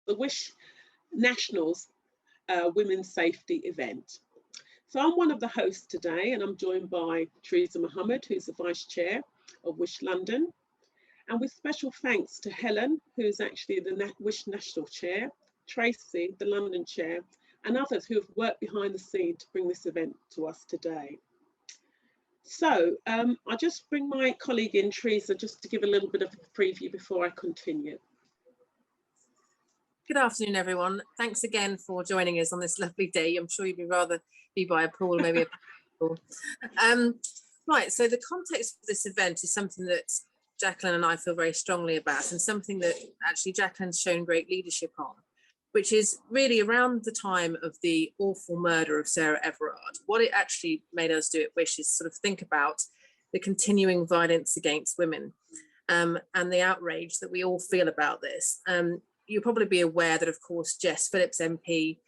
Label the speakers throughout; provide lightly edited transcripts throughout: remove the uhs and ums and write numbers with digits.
Speaker 1: the Wish Nationals Women's Safety event. So I'm one of the hosts today, and I'm joined by Teresa Mohammed, who's the Vice Chair of Wish London. And with special thanks to Helen, who's actually the Wish National Chair, Tracy, the London Chair, and others who have worked behind the scene to bring this event to us today. So I'll just bring my colleague in, Teresa, just to give a little bit of a preview before I continue.
Speaker 2: Good afternoon, everyone. Thanks again for joining us on this lovely day. I'm sure you'd rather be by a pool, maybe a pool. Right, so the context of this event is something that Jacqueline and I feel very strongly about, and something that actually Jacqueline's shown great leadership on, which is really around the time of the awful murder of Sarah Everard. What it actually made us do at Wish is sort of think about the continuing violence against women and the outrage that we all feel about this. You'll probably be aware that, of course, Jess Phillips MP,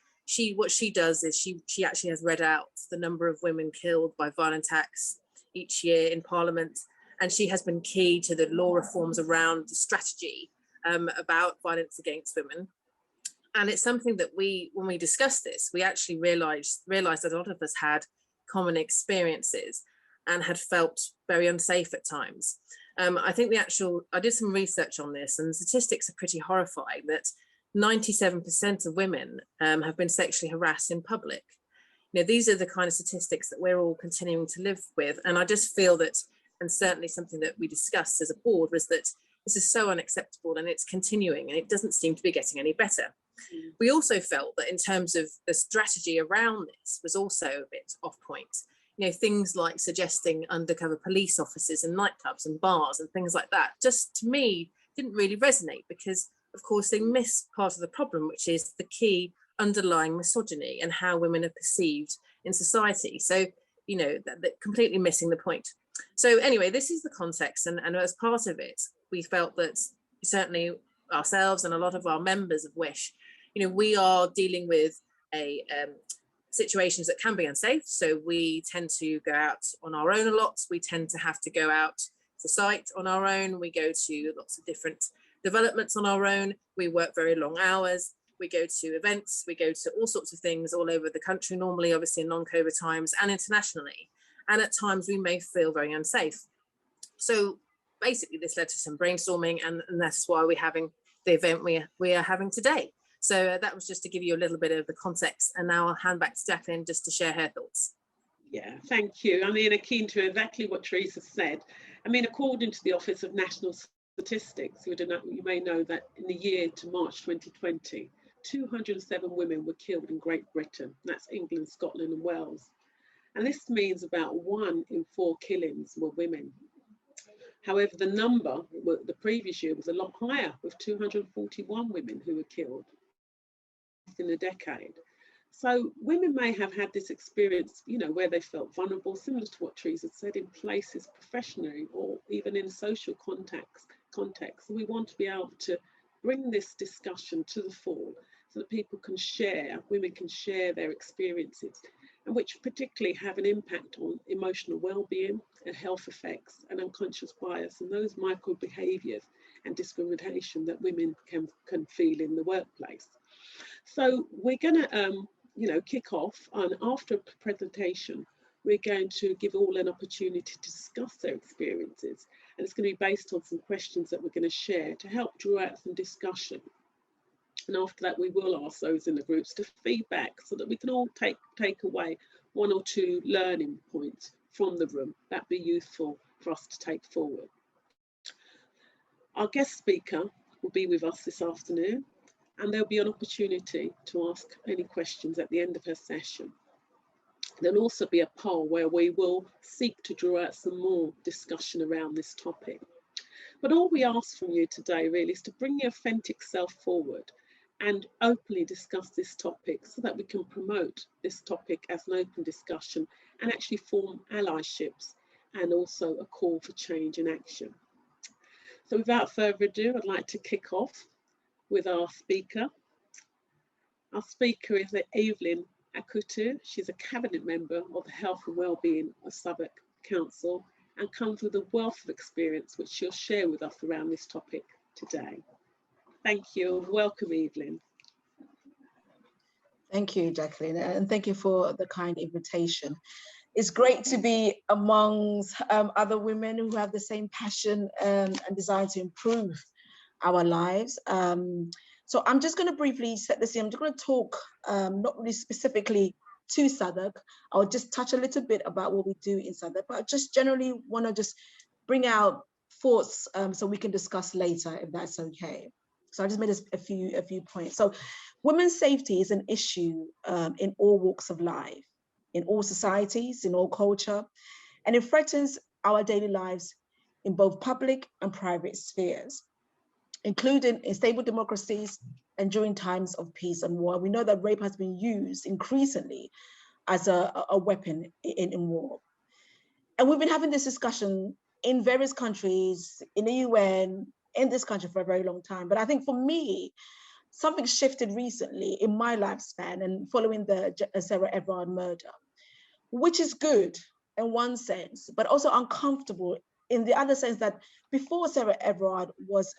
Speaker 2: what she does is she actually has read out the number of women killed by violent acts each year in Parliament, and she has been key to the law reforms around the strategy about violence against women. And it's something that when we discussed this, we actually realized that a lot of us had common experiences and had felt very unsafe at times. I think I did some research on this, and the statistics are pretty horrifying that 97% of women have been sexually harassed in public. You know, these are the kind of statistics that we're all continuing to live with. And I just feel that, and certainly something that we discussed as a board, was that this is so unacceptable and it's continuing and it doesn't seem to be getting any better. We also felt that in terms of the strategy around this was also a bit off point. You know, things like suggesting undercover police officers in nightclubs and bars and things like that, just to me, didn't really resonate, because of course they miss part of the problem, which is the key underlying misogyny and how women are perceived in society. So, you know, that completely missing the point. So anyway, this is the context, and as part of it, we felt that certainly ourselves and a lot of our members of Wish, you know, we are dealing with situations that can be unsafe. So we tend to go out on our own a lot. We tend to have to go out to site on our own. We go to lots of different developments on our own. We work very long hours. We go to events. We go to all sorts of things all over the country, normally, obviously in non-COVID times, and internationally. And at times we may feel very unsafe. So basically this led to some brainstorming, and that's why we're having the event we are having today. So that was just to give you a little bit of the context, and now I'll hand back to Jacqueline just to share her thoughts.
Speaker 1: Yeah, thank you. I mean, keen to exactly what Teresa said. I mean, according to the Office of National Statistics, you may know that in the year to March 2020, 207 women were killed in Great Britain. That's England, Scotland and Wales. And this means about 1 in 4 killings were women. However, the number the previous year was a lot higher, with 241 women who were killed in a decade. So women may have had this experience, you know, where they felt vulnerable, similar to what Teresa said, in places professionally or even in social context. So we want to be able to bring this discussion to the fore so that people can share, women can share their experiences, and which particularly have an impact on emotional well-being and health effects and unconscious bias and those micro behaviours and discrimination that women can feel in the workplace. So we're going to, kick off, and after a presentation, we're going to give all an opportunity to discuss their experiences, and it's going to be based on some questions that we're going to share to help draw out some discussion. And after that, we will ask those in the groups to feedback so that we can all take away 1 or 2 learning points from the room that'd be useful for us to take forward. Our guest speaker will be with us this afternoon, and there'll be an opportunity to ask any questions at the end of her session. There'll also be a poll where we will seek to draw out some more discussion around this topic. But all we ask from you today really is to bring your authentic self forward and openly discuss this topic so that we can promote this topic as an open discussion and actually form allyships and also a call for change and action. So without further ado, I'd like to kick off with our speaker. Our speaker is Evelyn Akutu. She's a cabinet member of the Health and Wellbeing of Southwark Council and comes with a wealth of experience which she'll share with us around this topic today. Thank you and welcome, Evelyn.
Speaker 3: Thank you, Jacqueline, and thank you for the kind invitation. It's great to be amongst other women who have the same passion and desire to improve our lives. So I'm just going to briefly set the scene. I'm just going to talk not really specifically to SADC. I'll just touch a little bit about what we do in SADC, but I just generally want to just bring out thoughts so we can discuss later, if that's okay. So I just made a few points. So women's safety is an issue in all walks of life, in all societies, in all culture, and it threatens our daily lives in both public and private spheres, including in stable democracies and during times of peace and war. We know that rape has been used increasingly as a weapon in war. And we've been having this discussion in various countries, in the UN, in this country for a very long time. But I think for me, something shifted recently in my lifespan and following the Sarah Everard murder, which is good in one sense, but also uncomfortable in the other sense that before Sarah Everard was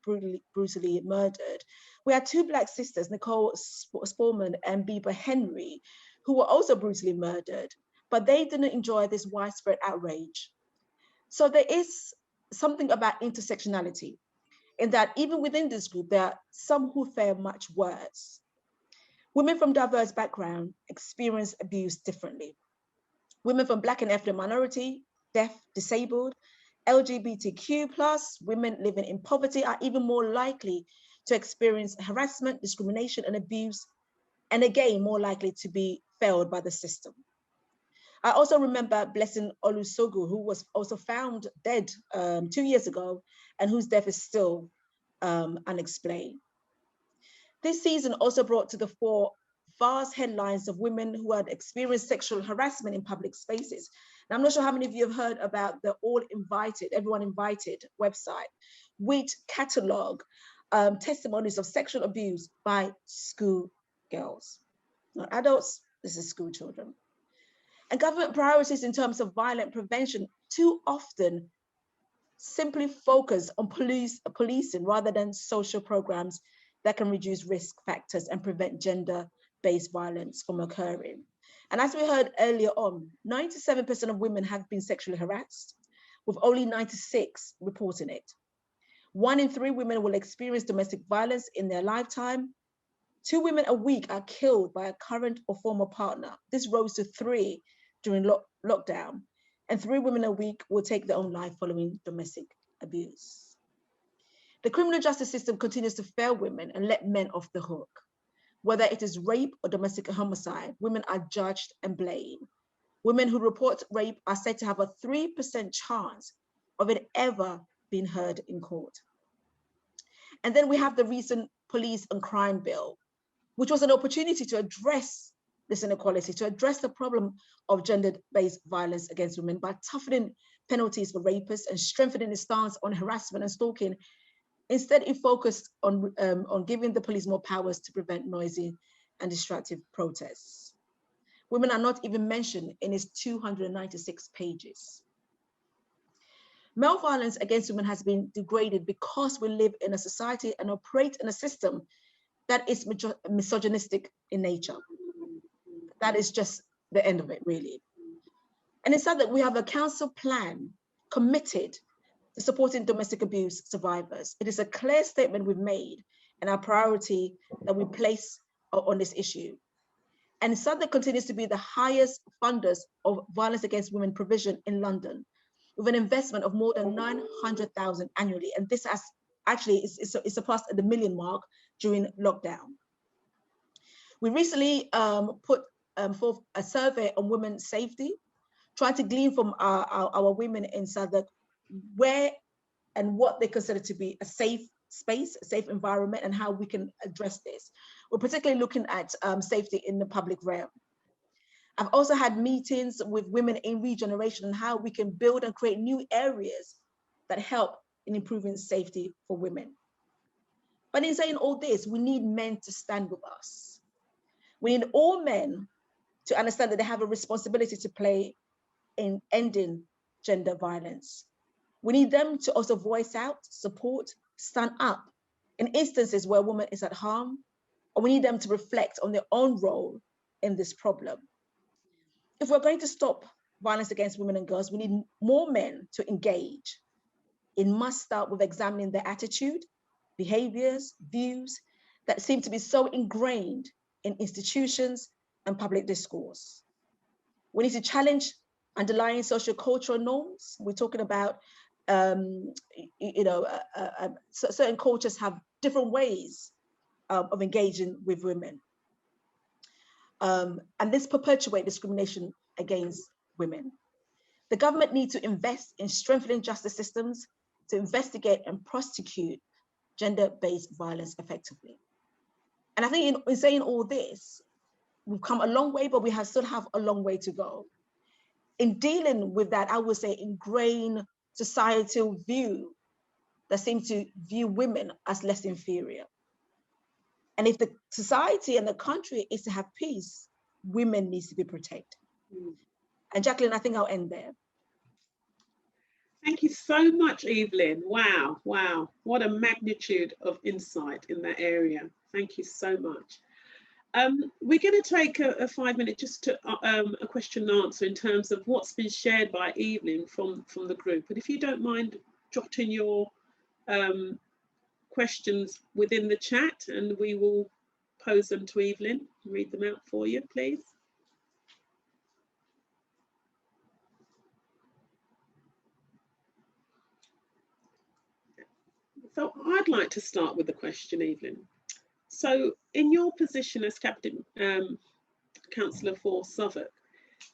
Speaker 3: brutally murdered, we had two Black sisters, Nicole Spaulding and Biba Henry, who were also brutally murdered, but they didn't enjoy this widespread outrage. So there is something about intersectionality in that even within this group, there are some who fare much worse. Women from diverse backgrounds experience abuse differently. Women from Black and ethnic minority, deaf, disabled, LGBTQ+, women living in poverty are even more likely to experience harassment, discrimination, and abuse, and again, more likely to be failed by the system. I also remember Blessing Olusogu, who was also found dead 2 years ago and whose death is still unexplained. This season also brought to the fore vast headlines of women who had experienced sexual harassment in public spaces. Now, I'm not sure how many of you have heard about the Everyone Invited website, which catalog testimonies of sexual abuse by school girls. Not adults, this is school children. And government priorities in terms of violent prevention too often simply focus on policing rather than social programs that can reduce risk factors and prevent gender-based violence from occurring. And as we heard earlier on, 97% of women have been sexually harassed, with only 96 reporting it. 1 in 3 women will experience domestic violence in their lifetime. 2 women a week are killed by a current or former partner. This rose to 3 during lockdown, and 3 women a week will take their own life following domestic abuse. The criminal justice system continues to fail women and let men off the hook. Whether it is rape or domestic homicide, women are judged and blamed. Women who report rape are said to have a 3% chance of it ever being heard in court. And then we have the recent police and crime bill, which was an opportunity to address this inequality, to address the problem of gender-based violence against women by toughening penalties for rapists and strengthening the stance on harassment and stalking. Instead, it focused on giving the police more powers to prevent noisy and destructive protests. Women are not even mentioned in its 296 pages. Male violence against women has been degraded because we live in a society and operate in a system that is misogynistic in nature. That is just the end of it, really. And it's sad that we have a council plan committed to supporting domestic abuse survivors. It is a clear statement we've made and our priority that we place on this issue. And SADC continues to be the highest funders of violence against women provision in London, with an investment of more than 900,000 annually. And this has actually is surpassed the million mark during lockdown. We recently put forth a survey on women's safety, trying to glean from our women in SADC where and what they consider to be a safe space, a safe environment, and how we can address this. We're particularly looking at safety in the public realm. I've also had meetings with women in regeneration and how we can build and create new areas that help in improving safety for women. But in saying all this, we need men to stand with us. We need all men to understand that they have a responsibility to play in ending gender violence. We need them to also voice out, support, stand up in instances where a woman is at harm and we need them to reflect on their own role in this problem. If we're going to stop violence against women and girls, we need more men to engage. It must start with examining their attitude, behaviors, views that seem to be so ingrained in institutions and public discourse. We need to challenge underlying social cultural norms. We're talking about, certain cultures have different ways of engaging with women. And this perpetuates discrimination against women. The government needs to invest in strengthening justice systems to investigate and prosecute gender-based violence effectively. And I think in saying all this, we've come a long way, but we still have a long way to go. In dealing with that, I would say ingrained societal view that seems to view women as less inferior. And if the society and the country is to have peace, women need to be protected. And Jacqueline, I think I'll end there.
Speaker 1: Thank you so much, Evelyn. Wow, wow. What a magnitude of insight in that area. Thank you so much. We're going to take a 5 minute just to a question and answer in terms of what's been shared by Evelyn from the group. And if you don't mind jotting your questions within the chat, and we will pose them to Evelyn, read them out for you, please. So I'd like to start with the question, Evelyn. So in your position as Cabinet Councillor for Southwark,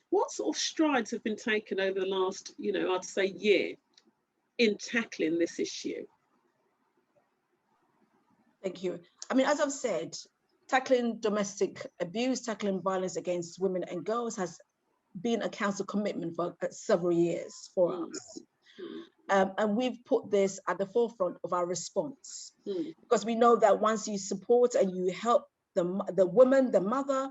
Speaker 1: what sort of strides have been taken over the last, I'd say year in tackling this issue? Thank
Speaker 3: you. I mean, as I've said, tackling domestic abuse, tackling violence against women and girls has been a council commitment for several years for us. And we've put this at the forefront of our response because we know that once you support and you help the woman, the mother,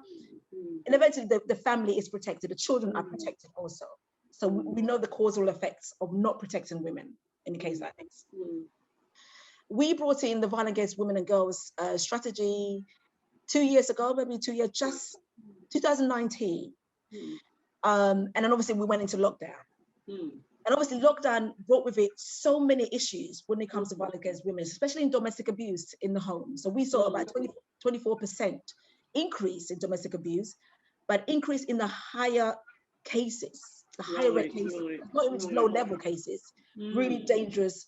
Speaker 3: and eventually the family is protected, the children are protected also. So we know the causal effects of not protecting women in a case like this. We brought in the Violence Against Women and Girls strategy 2 years ago, maybe 2 years, just 2019. And then obviously we went into lockdown. And obviously lockdown brought with it so many issues when it comes to violence against women, especially in domestic abuse in the home. So we saw about 24% increase in domestic abuse, but increase in the higher cases, the higher rate cases, not even low level cases, really dangerous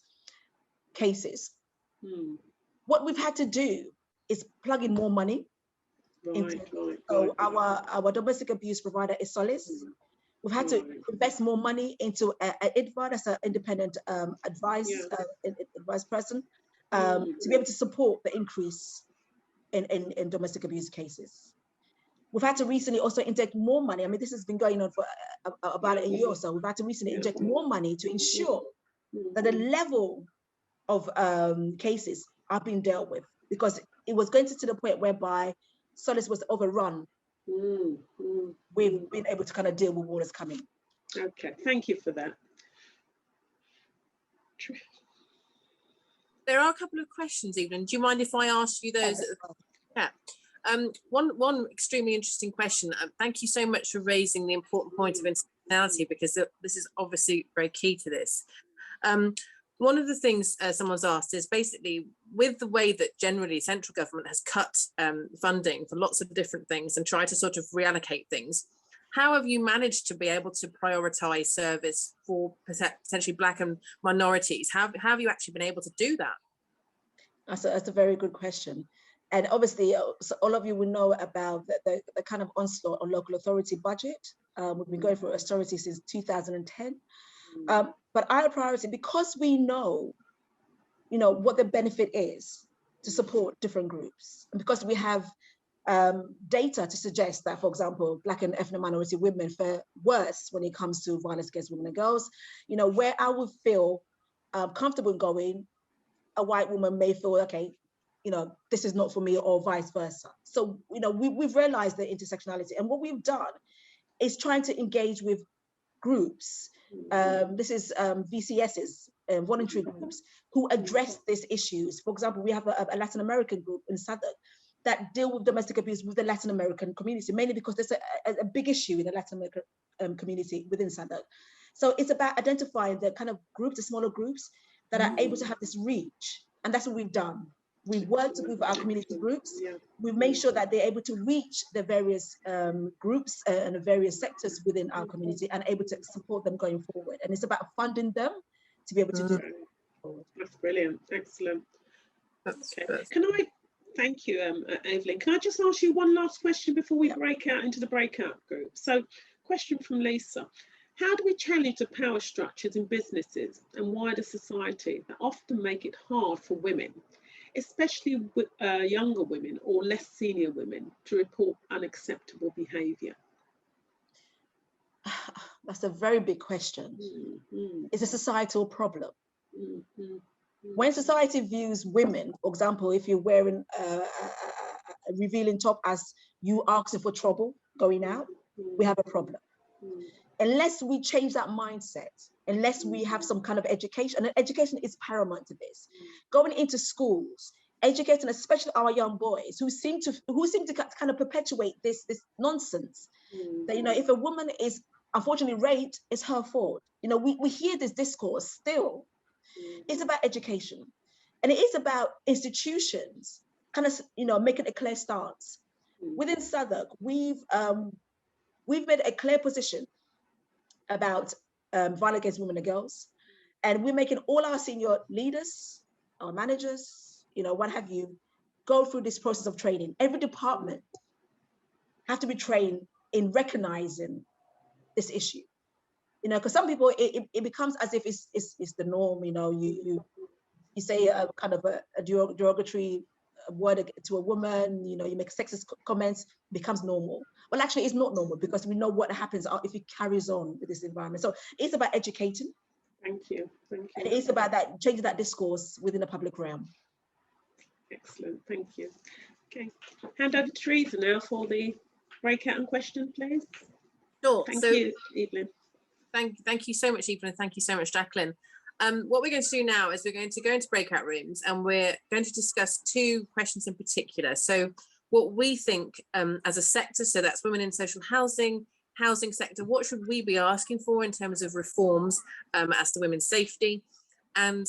Speaker 3: cases. What we've had to do is plug in more money. So our domestic abuse provider is Solace. We've had to invest more money into IDVA, that's an independent advice person, to be able to support the increase in domestic abuse cases. We've had to recently also inject more money. I mean, this has been going on for about a year or so. We've had to recently inject more money to ensure that the level of cases are being dealt with, because it was going to the point whereby Solace was overrun. We've been able to kind of deal with what is coming. Okay, thank you for that.
Speaker 2: There are a couple of questions, Evelyn. Do you mind if I ask you those? Yeah. One extremely interesting question. Thank you so much for raising the important point of intersectionality, because this is obviously very key to this. One of the things someone's asked is basically, with the way that generally central government has cut funding for lots of different things and tried to sort of reallocate things, how have you managed to be able to prioritise service for potentially Black and minorities? How have you actually been able to do that?
Speaker 3: That's a very good question. And obviously, so all of you will know about the kind of onslaught on local authority budget. We've been going through austerity since 2010. But our priority, because we know, what the benefit is to support different groups, and because we have data to suggest that, for example, Black and ethnic minority women fare worse when it comes to violence against women and girls, where I would feel comfortable going, a white woman may feel, okay, this is not for me, or vice versa. So, we've realized the intersectionality, and what we've done is trying to engage with groups. This is VCSs, voluntary groups, who address these issues. For example, we have a Latin American group in Southwark that deal with domestic abuse with the Latin American community, mainly because there's a big issue in the Latin American community within SADC. So it's about identifying the kind of groups, the smaller groups that are able to have this reach. And that's what we've done. We've worked with our community groups. We've made sure that they're able to reach the various groups and the various sectors within our community and able to support them going forward. And it's about funding them to be able to do that.
Speaker 1: That's brilliant. Excellent. Okay. Can I, thank you, Evelyn. Can I just ask you one last question before we break out into the breakout group? So, question from Lisa. How do we challenge the power structures in businesses and wider society that often make it hard for women, especially younger women or less senior women, to report unacceptable behaviour?
Speaker 3: That's a very big question. It's a societal problem. When society views women, for example, if you're wearing a revealing top as you asking for trouble going out, we have a problem. Unless we change that mindset, unless we have some kind of education, and education is paramount to this. Going into schools, educating especially our young boys who seem to kind of perpetuate this nonsense. That, you know, if a woman is unfortunately raped, it's her fault. You know, we hear this discourse still. It's about education, and it is about institutions kind of, you know, making a clear stance. Within SADC, we've made a clear position about violence against women and girls, and we're making all our senior leaders, our managers, you know, what have you, go through this process of training. Every department have to be trained in recognizing this issue, you know, because some people it becomes as if it's the norm. You know, you say a kind of a derogatory word to a woman, you know, you make sexist comments, becomes normal. Well, actually, it's not normal, because we know what happens if it carries on with this environment. So it's about educating.
Speaker 1: Thank you. Thank you.
Speaker 3: And it's about that, changing that discourse within the public realm.
Speaker 1: Excellent. Thank you. Okay. Hand over to Teresa now for the breakout and question, please.
Speaker 2: Sure.
Speaker 1: Thank you, Evelyn.
Speaker 2: Thank you so much, Evelyn. Thank you so much, Jacqueline. What we're going to do now is we're going to go into breakout rooms, and we're going to discuss two questions in particular. So what we think as a sector, so that's women in social housing sector, what should we be asking for in terms of reforms as to women's safety? And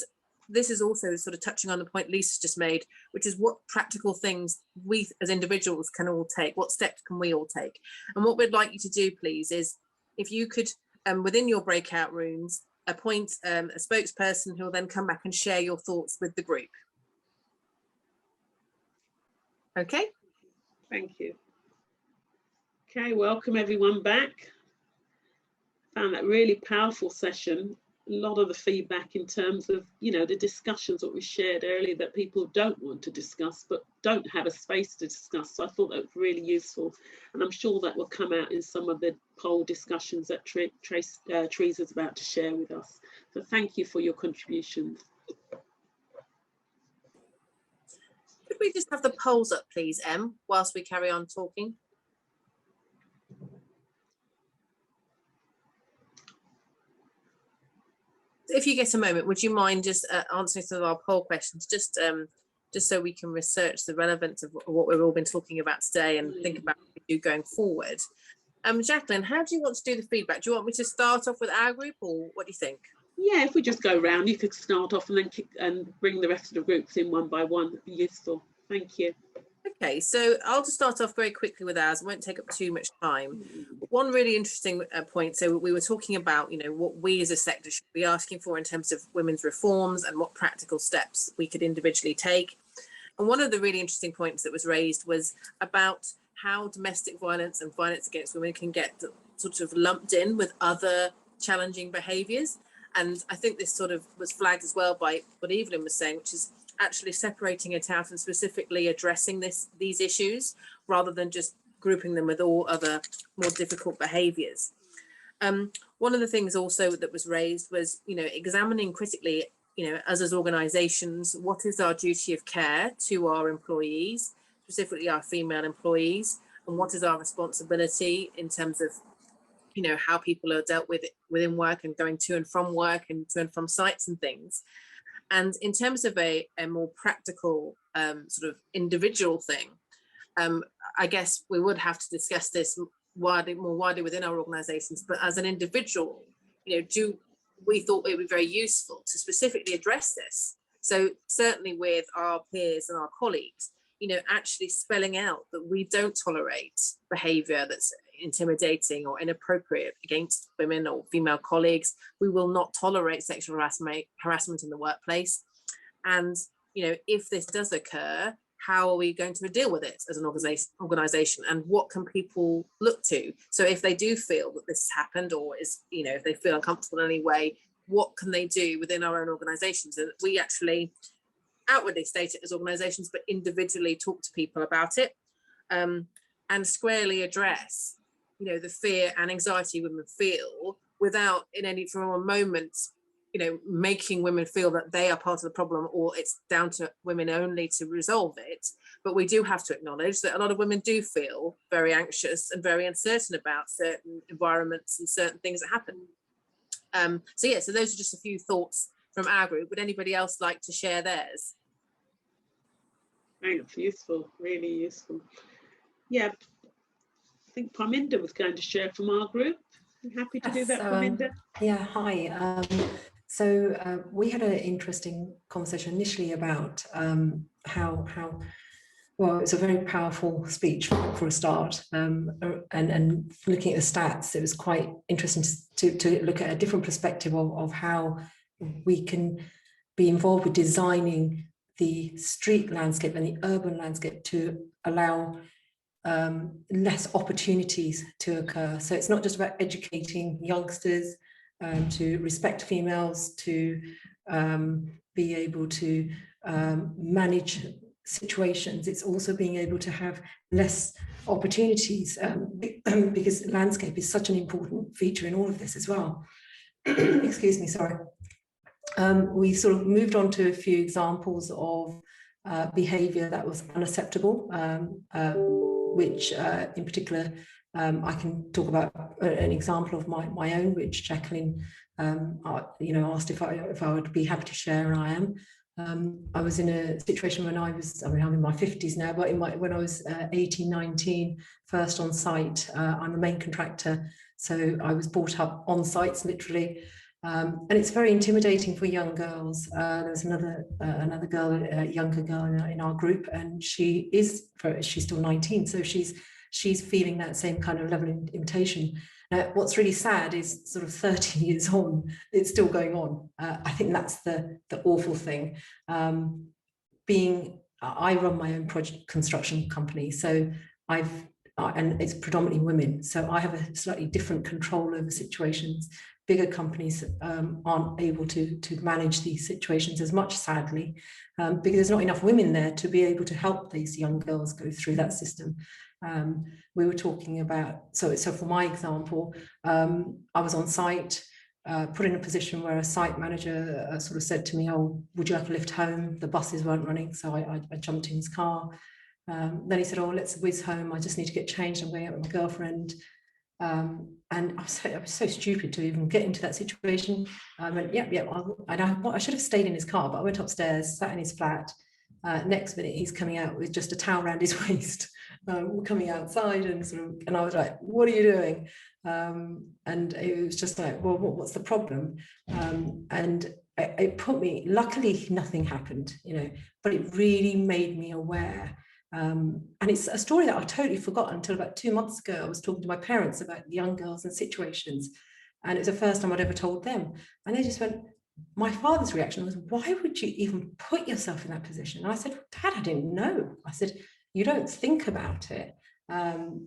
Speaker 2: this is also sort of touching on the point Lisa just made, which is what practical things we as individuals can all take, what steps can we all take? And what we'd like you to do, please, is if you could, within your breakout rooms, appoint a spokesperson who will then come back and share your thoughts with the group. Okay.
Speaker 1: Thank you. Okay, welcome everyone back. Found that really powerful session. A lot of the feedback in terms of, you know, the discussions that we shared earlier that people don't want to discuss but don't have a space to discuss. So I thought that was really useful, and I'm sure that will come out in some of the poll discussions that Teresa's about to share with us. So thank you for your contributions.
Speaker 2: Could we just have the polls up, please, Em, whilst we carry on talking? If you get a moment, would you mind just answering some of our poll questions, just so we can research the relevance of what we've all been talking about today and think about what we do going forward. Jacqueline, how do you want to do the feedback? Do you want me to start off with our group, or what do you think?
Speaker 1: Yeah, if we just go round, you could start off and then bring the rest of the groups in one by one. That'd be useful. Thank you.
Speaker 2: Okay, so I'll just start off very quickly with ours. It won't take up too much time. One really interesting point. So we were talking about, you know, what we as a sector should be asking for in terms of women's reforms and what practical steps we could individually take. And one of the really interesting points that was raised was about how domestic violence and violence against women can get sort of lumped in with other challenging behaviours. And I think this sort of was flagged as well by what Evelyn was saying, which is actually separating it out and specifically addressing these issues rather than just grouping them with all other more difficult behaviours. One of the things also that was raised was, you know, examining critically, you know, us as organisations, what is our duty of care to our employees, specifically our female employees, and what is our responsibility in terms of, you know, how people are dealt with within work and going to and from work and to and from sites and things. And in terms of a more practical sort of individual thing, I guess we would have to discuss this more widely within our organisations, but as an individual, we thought it would be very useful to specifically address this. So certainly with our peers and our colleagues, actually spelling out that we don't tolerate behaviour that's intimidating or inappropriate against women or female colleagues. We will not tolerate sexual harassment in the workplace. And, if this does occur, how are we going to deal with it as an organisation, and what can people look to? So if they do feel that this has happened, or if they feel uncomfortable in any way, what can they do within our own organisations? And we actually outwardly state it as organisations, but individually talk to people about it, and squarely address, the fear and anxiety women feel, without in any from a moment, making women feel that they are part of the problem or it's down to women only to resolve it. But we do have to acknowledge that a lot of women do feel very anxious and very uncertain about certain environments and certain things that happen. So those are just a few thoughts from our group. Would anybody else like to share theirs?
Speaker 1: Thanks, useful, really useful. Yeah, I think Parminder was going to share from our group. You happy to do that, Parminder?
Speaker 4: Yeah, hi. So we had an interesting conversation initially about how well, it's a very powerful speech for a start, and looking at the stats, it was quite interesting to look at a different perspective of how we can be involved with designing the street landscape and the urban landscape to allow less opportunities to occur. So it's not just about educating youngsters to respect females, to be able to manage situations. It's also being able to have less opportunities, because landscape is such an important feature in all of this as well. Excuse me, sorry. We sort of moved on to a few examples of behaviour that was unacceptable, which in particular, I can talk about an example of my own, which Jacqueline asked if I would be happy to share, and I am. I was in a situation when I'm in my 50s now, but when I was 18, 19, first on site, I'm a main contractor, so I was brought up on sites literally, and it's very intimidating for young girls. There was another girl, a younger girl in our group, and she's still 19, so she's feeling that same kind of level of invitation. What's really sad is sort of 30 years on, it's still going on. I think that's the awful thing. I run my own project construction company, so and it's predominantly women, so I have a slightly different control over situations. Bigger companies aren't able to manage these situations as much, sadly, because there's not enough women there to be able to help these young girls go through that system. We were talking about, so for my example, I was on site, put in a position where a site manager sort of said to me, "Oh, would you like a lift home? The buses weren't running." So I jumped in his car. Then he said, "Oh, let's whiz home. I just need to get changed. I'm going out with my girlfriend." And I was so stupid to even get into that situation. I went, I should have stayed in his car, but I went upstairs, sat in his flat. Next minute, he's coming out with just a towel around his waist, coming outside, and I was like, "What are you doing?" And it was just like, "Well, what's the problem?" And it put me. Luckily, nothing happened, but it really made me aware. And it's a story that I totally forgot until about 2 months ago. I was talking to my parents about young girls and situations, and it was the first time I'd ever told them, and they just went. My father's reaction was, "Why would you even put yourself in that position?" And I said, "Dad, I didn't know." I said, "You don't think about it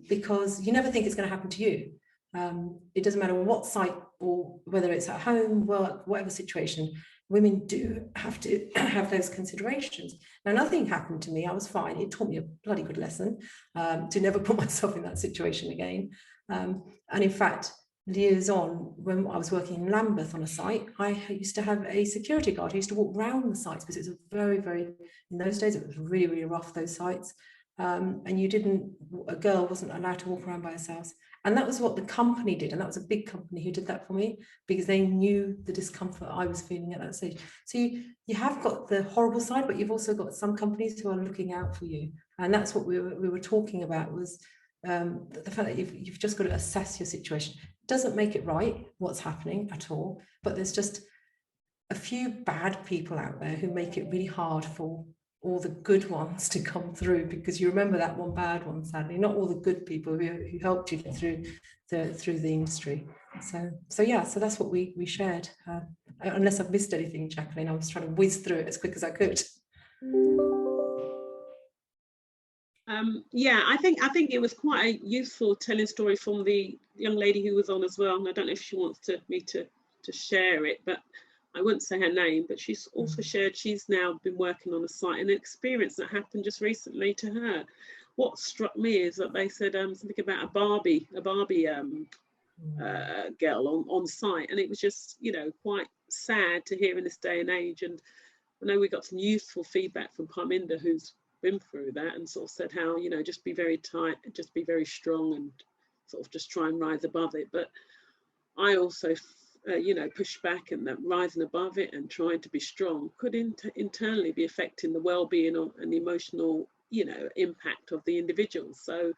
Speaker 4: because you never think it's going to happen to you. It doesn't matter what site or whether it's at home, work, whatever situation, women do have to have those considerations." Now, nothing happened to me. I was fine. It taught me a bloody good lesson to never put myself in that situation again. And in fact, years on, when I was working in Lambeth on a site, I used to have a security guard who used to walk around the sites because it was very, very, in those days, it was really, really rough, those sites. and a girl wasn't allowed to walk around by herself. And that was what the company did. And that was a big company who did that for me, because they knew the discomfort I was feeling at that stage. So you have got the horrible side, but you've also got some companies who are looking out for you. And that's what we were talking about, was the fact that you've just got to assess your situation. It doesn't make it right, what's happening at all, but there's just a few bad people out there who make it really hard for all the good ones to come through, because you remember that one bad one, sadly, not all the good people who helped you get through the industry. So yeah, so that's what we shared. Unless I've missed anything, Jacqueline, I was trying to whiz through it as quick as I could.
Speaker 1: Yeah, I think it was quite a useful telling story from the young lady who was on as well. And I don't know if she wants me to share it, but I wouldn't say her name, but she's also shared she's now been working on a site, and an experience that happened just recently to her. What struck me is that they said something about a Barbie girl on site, and it was just, you know, quite sad to hear in this day and age. And I know we got some useful feedback from Parminder, who's been through that, and sort of said how, you know, just be very tight, just be very strong, and sort of just try and rise above it. But I also you know, push back, and that rising above it and trying to be strong could internally be affecting the well-being and the emotional, you know, impact of the individual. So,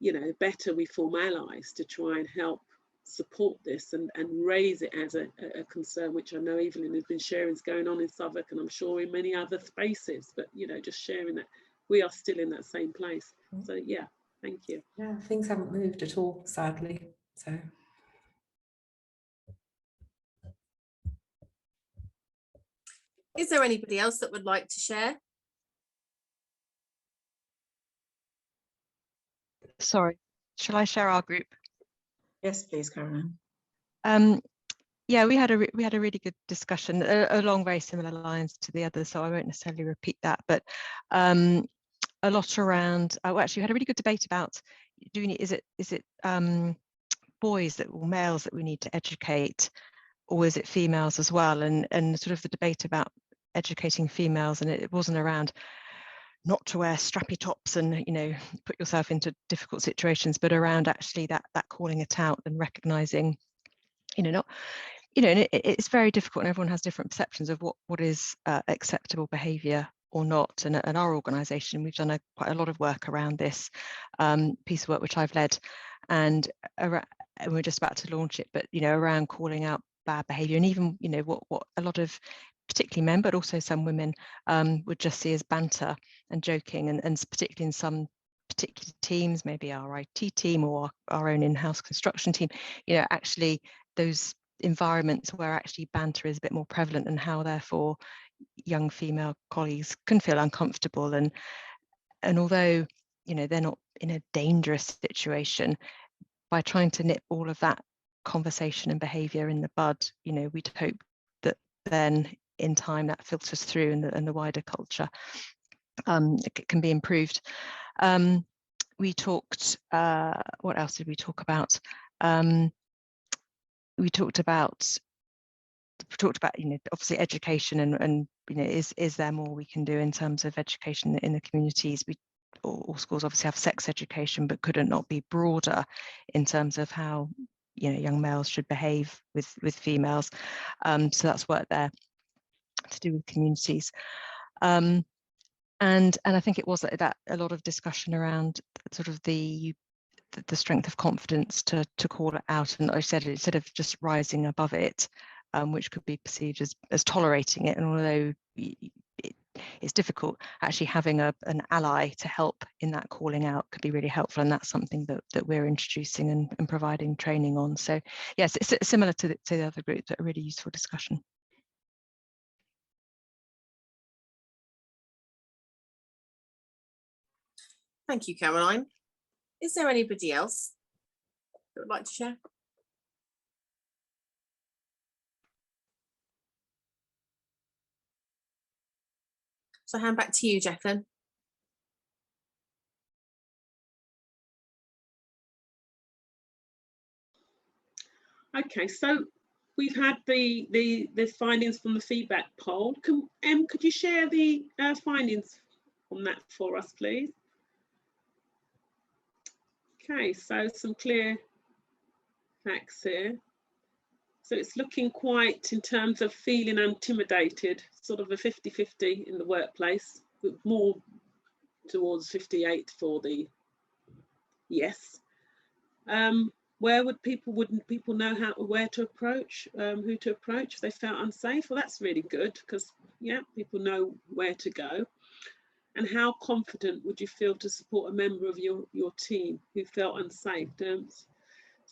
Speaker 1: you know, better we form allies to try and help support this and raise it as a concern, which I know Evelyn has been sharing is going on in Southwark, and I'm sure in many other spaces, but, you know, just sharing that we are still in that same place. So yeah, thank you.
Speaker 4: Yeah, things haven't moved at all, sadly. So.
Speaker 2: Is there anybody else that would like to share?
Speaker 5: Sorry, shall I share our group?
Speaker 3: Yes, please, Caroline.
Speaker 5: Yeah, we had a really good discussion along very similar lines to the others, so I won't necessarily repeat that, but a lot around. Well, actually, we had a really good debate about is it boys or males that we need to educate, or is it females as well? And sort of the debate about educating females, and it wasn't around not to wear strappy tops and, you know, put yourself into difficult situations, but around actually that calling it out and recognizing, you know, not, you know, and it's very difficult, and everyone has different perceptions of what is acceptable behavior or not. And our organization, we've done quite a lot of work around this piece of work, which I've led, and we're just about to launch it, but, you know, around calling out bad behavior, and even, you know, what a lot of particularly men, but also some women would just see as banter and joking, and particularly in some particular teams, maybe our IT team or our own in-house construction team, you know, actually those environments where actually banter is a bit more prevalent, and how therefore young female colleagues can feel uncomfortable. And although, you know, they're not in a dangerous situation, by trying to nip all of that conversation and behavior in the bud, you know, we'd hope that then in time that filters through and the wider culture can be improved. We talked, what else did we talk about? We talked about, you know, obviously education, and you know, is there more we can do in terms of education in the communities? All schools obviously have sex education, but could it not be broader in terms of how, you know, young males should behave with females? So that's work there to do with communities. And I think it was that a lot of discussion around sort of the strength of confidence to call it out. And I said, instead of just rising above it, which could be perceived as tolerating it, and although it's difficult, actually having an ally to help in that calling out could be really helpful, and that's something that we're introducing and providing training on. So yes, it's similar to the other group, but a really useful discussion.
Speaker 2: Thank you, Caroline. Is there anybody else that would like to share? So hand back to you, Jacqueline.
Speaker 1: Okay, so we've had the findings from the feedback poll. Could you share the findings on that for us, please? Okay, so some clear facts here. So it's looking quite, in terms of feeling intimidated, sort of a 50-50 in the workplace, with more towards 58 for the yes. Wouldn't people know where to approach, who to approach if they felt unsafe? Well, that's really good, because yeah, people know where to go. And how confident would you feel to support a member of your team who felt unsafe? It's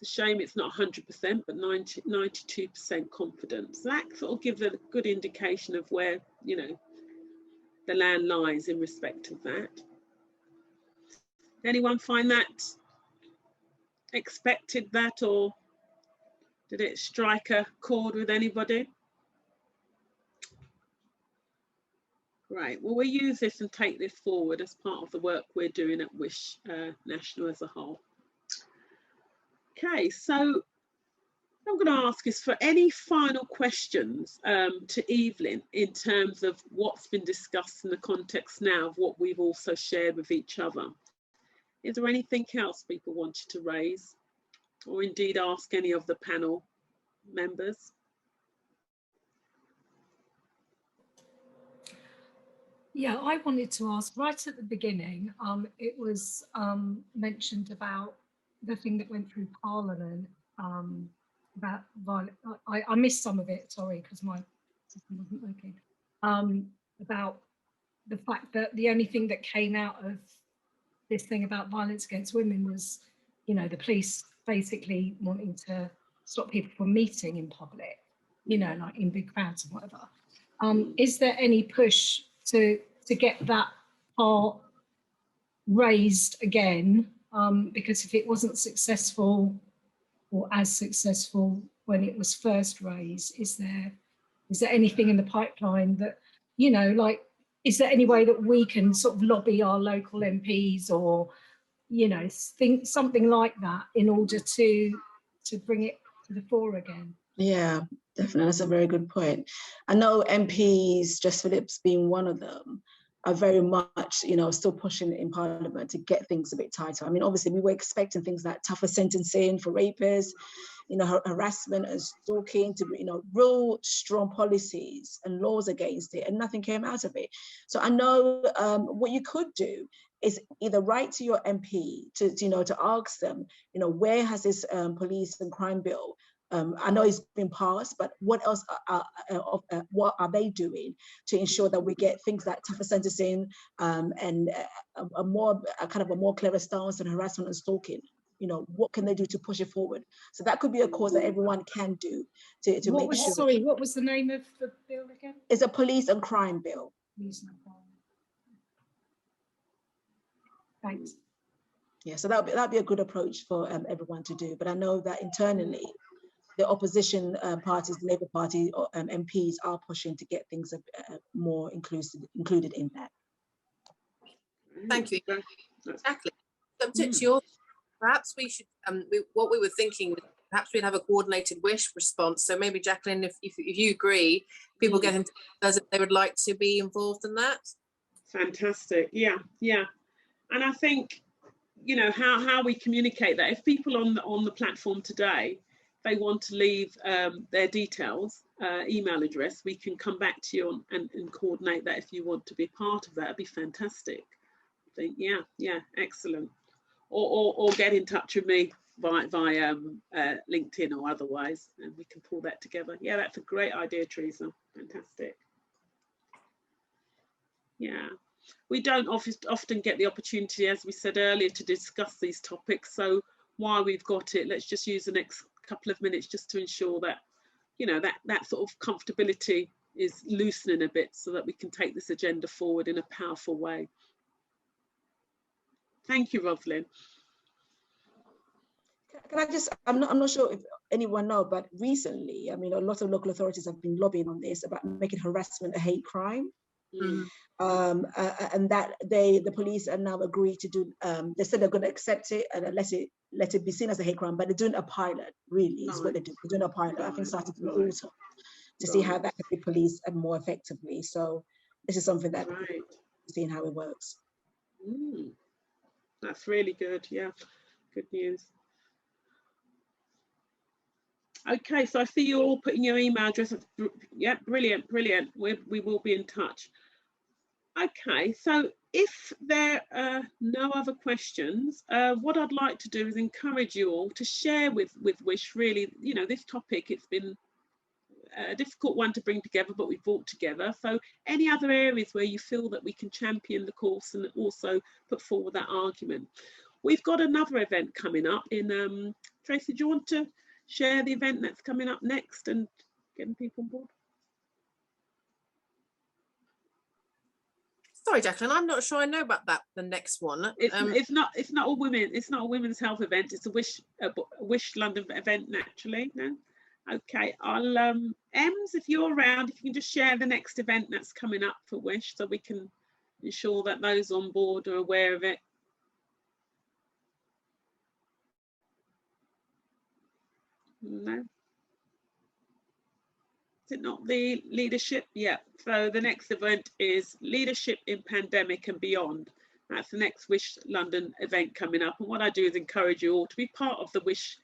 Speaker 1: a shame it's not 100%, but 92% confidence. So that sort of gives a good indication of where, you know, the land lies in respect of that. Anyone find that expected, that, or did it strike a chord with anybody? Right, well, we'll use this and take this forward as part of the work we're doing at Wish National as a whole. Okay, so I'm going to ask is for any final questions to Evelyn in terms of what's been discussed in the context now of what we've also shared with each other. Is there anything else people wanted to raise, or indeed ask any of the panel members?
Speaker 6: Yeah, I wanted to ask right at the beginning, it was mentioned about the thing that went through Parliament about violence. I missed some of it, sorry, because my system wasn't working. About the fact that the only thing that came out of this thing about violence against women was, you know, the police basically wanting to stop people from meeting in public, you know, like in big crowds and whatever. Is there any push to get that part raised again? Because if it wasn't successful or as successful when it was first raised, is there anything in the pipeline that, you know, like, is there any way that we can sort of lobby our local MPs or, you know, think something like that in order to bring it to the fore again?
Speaker 3: Yeah, definitely. That's a very good point. I know MPs, Jess Phillips being one of them, are very much, you know, still pushing in Parliament to get things a bit tighter. I mean, obviously, we were expecting things like tougher sentencing for rapists, you know, harassment and stalking, to, you know, real strong policies and laws against it, and nothing came out of it. So I know what you could do is either write to your MP to you know, to ask them, you know, where has this police and crime bill, I know it's been passed, but what else what are they doing to ensure that we get things like tougher sentencing and a more clever stance on harassment and stalking? You know, what can they do to push it forward? So that could be a cause that everyone can do to make sure.
Speaker 6: Sorry, what was the name of the bill again?
Speaker 3: It's a police and crime bill.
Speaker 6: Thanks.
Speaker 3: Yeah, so that'd be a good approach for everyone to do. But I know that internally, the opposition parties, the Labour Party or MPs are pushing to get things more included in that.
Speaker 2: Thank you. Exactly. Perhaps we should, what we were thinking, perhaps we'd have a coordinated wish response. So maybe, Jacqueline, if you agree, people get into as if they would like to be involved in that.
Speaker 1: Fantastic. Yeah, yeah. And I think, you know, how we communicate that. If people on the platform today, they want to leave their details, email address, we can come back to you and coordinate that. If you want to be part of that, it'd be fantastic. I think, yeah, excellent. Or get in touch with me via LinkedIn or otherwise, and we can pull that together. Yeah, that's a great idea, Teresa. Fantastic. Yeah, we don't often get the opportunity, as we said earlier, to discuss these topics. So while we've got it, let's just use the next couple of minutes just to ensure that, you know, that sort of comfortability is loosening a bit so that we can take this agenda forward in a powerful way. Thank you, Rosalind.
Speaker 3: Can I just, I'm not sure if anyone knows, but recently, I mean, a lot of local authorities have been lobbying on this about making harassment a hate crime. And that the police are now agreed to do, they said they're going to accept it and let it be seen as a hate crime, but they're doing a pilot, really, is what they do. They're doing a pilot, I think started in the autumn, to see how that can be policed and more effectively. So this is something that we're seeing how it works.
Speaker 1: That's really good, yeah. good news. Okay, so I see you're all putting your email address. Yeah, brilliant, brilliant. We will be in touch. Okay, so if there are no other questions, what I'd like to do is encourage you all to share with Wish, really, you know, this topic. It's been a difficult one to bring together, but we've brought together. So any other areas where you feel that we can champion the course and also put forward that argument. We've got another event coming up in, Tracy, do you want to share the event that's coming up next and getting people on board?
Speaker 2: Sorry, Jacqueline, I'm not sure I know about that. The next one.
Speaker 1: It's not a women. It's not a women's health event. It's a Wish London event. Naturally, no. Okay, I'll Ems, if you're around, if you can just share the next event that's coming up for Wish, so we can ensure that those on board are aware of it. No. Is it not the leadership? Yeah. So the next event is Leadership in Pandemic and Beyond. That's the next Wish London event coming up. And what I do is encourage you all to be part of the Wish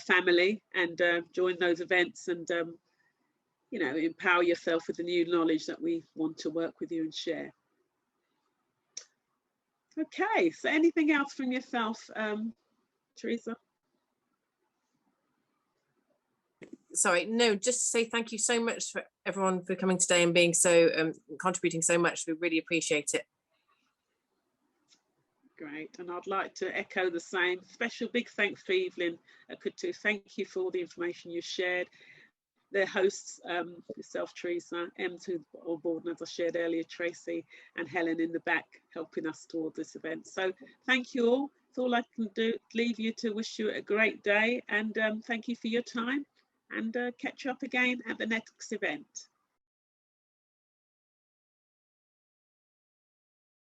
Speaker 1: family and join those events and, you know, empower yourself with the new knowledge that we want to work with you and share. Okay, so anything else from yourself, Teresa?
Speaker 2: Sorry, no, just to say thank you so much for everyone for coming today and being so contributing so much. We really appreciate it.
Speaker 1: Great, and I'd like to echo the same. Special big thanks to Evelyn Kutu. Thank you for all the information you shared. The hosts, yourself, Teresa, Ems, who's on board, and as I shared earlier, Tracy and Helen in the back helping us toward this event. So thank you all. It's all I can do, leave you to wish you a great day, and thank you for your time, and catch you up again at the next event.